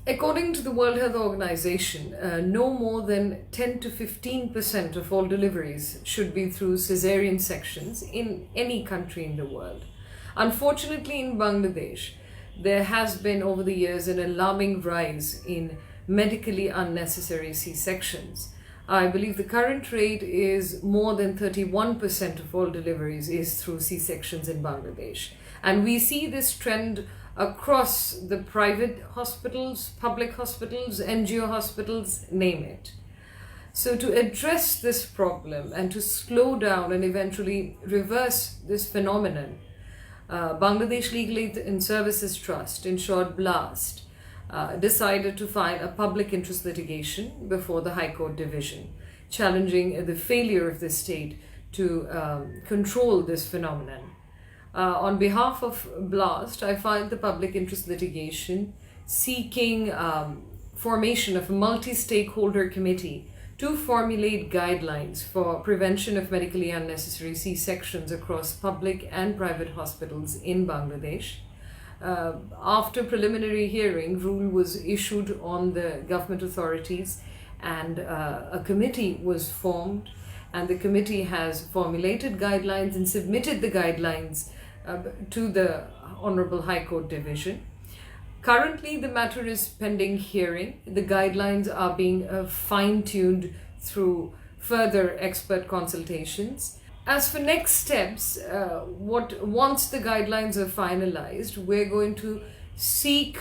According to the World Health Organization, no more than 10 to 15% of all deliveries should be through cesarean sections in any country in the world. Unfortunately, in Bangladesh, there has been over the years an alarming rise in medically unnecessary C-sections. I believe the current rate is more than 31% of all deliveries is through C-sections in Bangladesh. And we see this trend across the private hospitals, public hospitals, NGO hospitals, name it. So to address this problem and to slow down and eventually reverse this phenomenon, Bangladesh Legal Aid and Services Trust, in short BLAST, decided to file a public interest litigation before the High Court Division, challenging the failure of the state to control this phenomenon. On behalf of BLAST, I filed the public interest litigation seeking formation of a multi-stakeholder committee to formulate guidelines for prevention of medically unnecessary C-sections across public and private hospitals in Bangladesh. After preliminary hearing, rule was issued on the government authorities and a committee was formed, and the committee has formulated guidelines and submitted the guidelines to the Honorable High Court Division. Currently, the matter is pending hearing. The guidelines are being fine-tuned through further expert consultations. As for next steps, once the guidelines are finalized, we're going to seek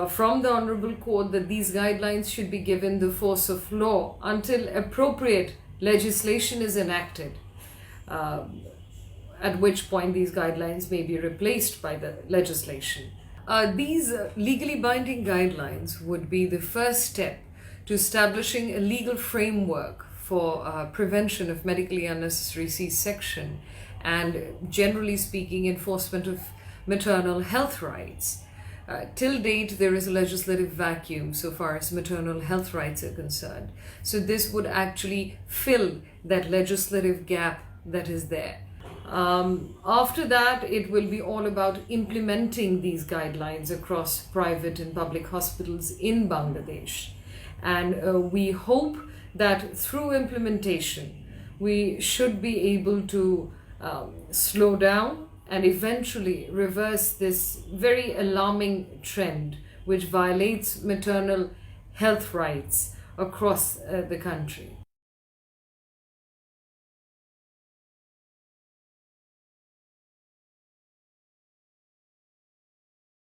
from the Honorable Court that these guidelines should be given the force of law until appropriate legislation is enacted, at which point these guidelines may be replaced by the legislation. These legally binding guidelines would be the first step to establishing a legal framework for prevention of medically unnecessary C-section and, generally speaking, enforcement of maternal health rights. Till date, there is a legislative vacuum so far as maternal health rights are concerned. So this would actually fill that legislative gap that is there. After that, it will be all about implementing these guidelines across private and public hospitals in Bangladesh. And we hope that through implementation, we should be able to slow down and eventually reverse this very alarming trend which violates maternal health rights across the country.